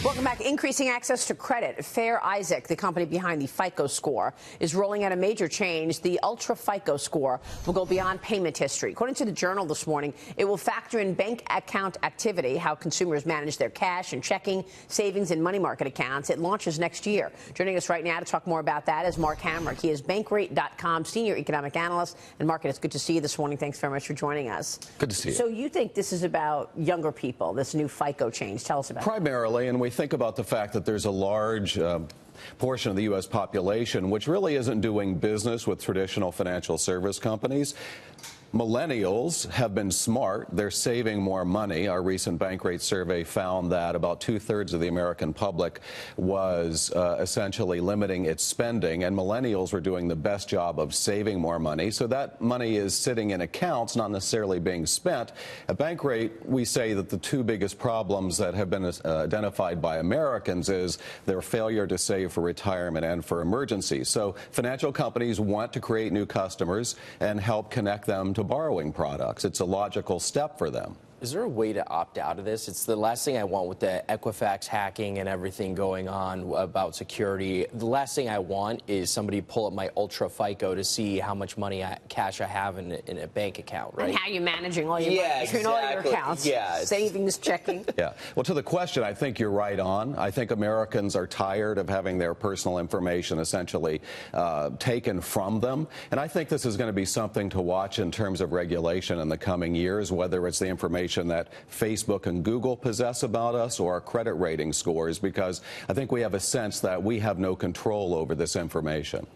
Welcome back. Increasing access to credit. Fair Isaac, the company behind the FICO score, is rolling out a major change. The UltraFICO score will go beyond payment history. According to the Journal this morning, it will factor in bank account activity, how consumers manage their cash and checking, savings, and money market accounts. It launches next year. Joining us right now to talk more about that is Mark Hamrick. He is Bankrate.com senior economic analyst. And Mark, it's good to see you this morning. Thanks very much for joining us. Good to see you. So you think this is about younger people, this new FICO change? Tell us about it. Primarily, and we think about the fact that there's a large portion of the U.S. population which really isn't doing business with traditional financial service companies. Millennials have been smart. They're saving more money. Our recent Bankrate survey found that about 2/3 of the American public was essentially limiting its spending, and millennials were doing the best job of saving more money. So that money is sitting in accounts, not necessarily being spent. At Bankrate, we say that the two biggest problems that have been identified by Americans is their failure to save for retirement and for emergencies. So financial companies want to create new customers and help connect them to borrowing products. It's a logical step for them. Is there a way to opt out of this? It's the last thing I want with the Equifax hacking and everything going on about security. The last thing I want is somebody pull up my UltraFICO to see how much money, cash I have in a bank account, right? And how you're managing all your money between all your accounts, savings, checking. Yeah. Well, to the question, I think you're right on. I think Americans are tired of having their personal information essentially taken from them. And I think this is going to be something to watch in terms of regulation in the coming years, whether it's the information that Facebook and Google possess about us or our credit rating scores, because I think we have a sense that we have no control over this information.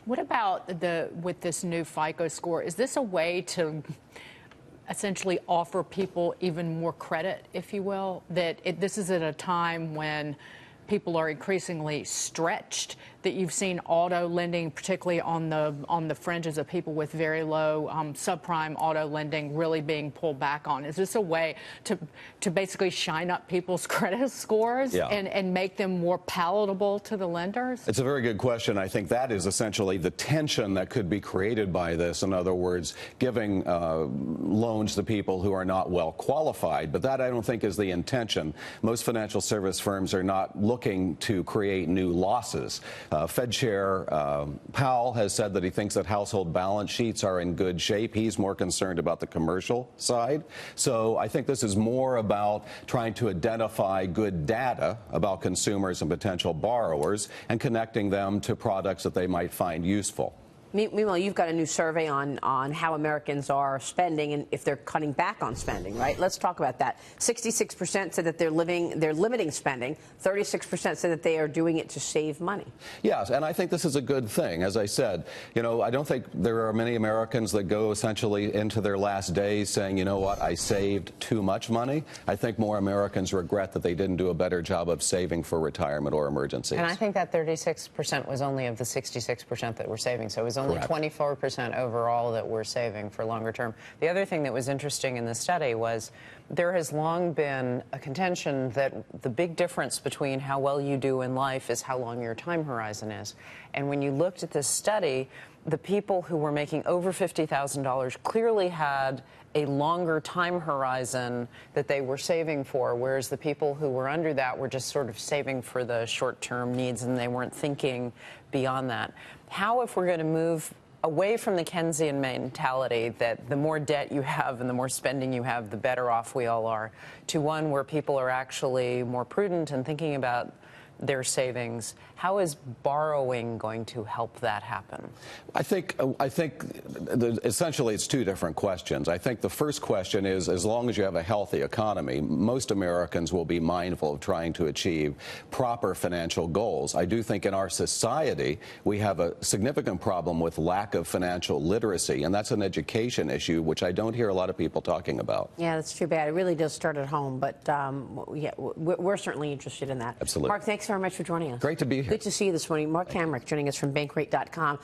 What about with this new FICO score? Is this a way to essentially offer people even more credit, if you will? This is at a time when people are increasingly stretched, that you've seen auto lending, particularly on the fringes of people with very low subprime auto lending, really being pulled back on. Is this a way to basically shine up people's credit scores and make them more palatable to the lenders? It's a very good question. I think that is essentially the tension that could be created by this. In other words, giving loans to people who are not well qualified. But that, I don't think, is the intention. Most financial service firms are not looking to create new losses. Fed Chair Powell has said that he thinks that household balance sheets are in good shape. He's more concerned about the commercial side. So I think this is more about trying to identify good data about consumers and potential borrowers and connecting them to products that they might find useful. Meanwhile, you've got a new survey on how Americans are spending and if they're cutting back on spending, right? Let's talk about that. 66% said that they're limiting spending. 36% said that they are doing it to save money. Yes, and I think this is a good thing. As I said, you know, I don't think there are many Americans that go essentially into their last days saying, you know what, I saved too much money. I think more Americans regret that they didn't do a better job of saving for retirement or emergencies. And I think that 36% was only of the 66% that were saving. So it was only 24% overall that we're saving for longer term. The other thing that was interesting in the study was there has long been a contention that the big difference between how well you do in life is how long your time horizon is. And when you looked at this study, the people who were making over $50,000 clearly had a longer time horizon that they were saving for, whereas the people who were under that were just sort of saving for the short-term needs and they weren't thinking beyond that. How, if we're going to move away from the Keynesian mentality that the more debt you have and the more spending you have, the better off we all are, to one where people are actually more prudent and thinking about their savings, how is borrowing going to help that happen? I think essentially it's two different questions. I think the first question is, as long as you have a healthy economy, most Americans will be mindful of trying to achieve proper financial goals. I do think in our society we have a significant problem with lack of financial literacy, and that's an education issue which I don't hear a lot of people talking about. Yeah, that's too bad. It really does start at home, but yeah, we're certainly interested in that. Absolutely. Mark, thanks very much for joining us. Great to be here. Good to see you this morning. Mark Hamrick joining us from Bankrate.com.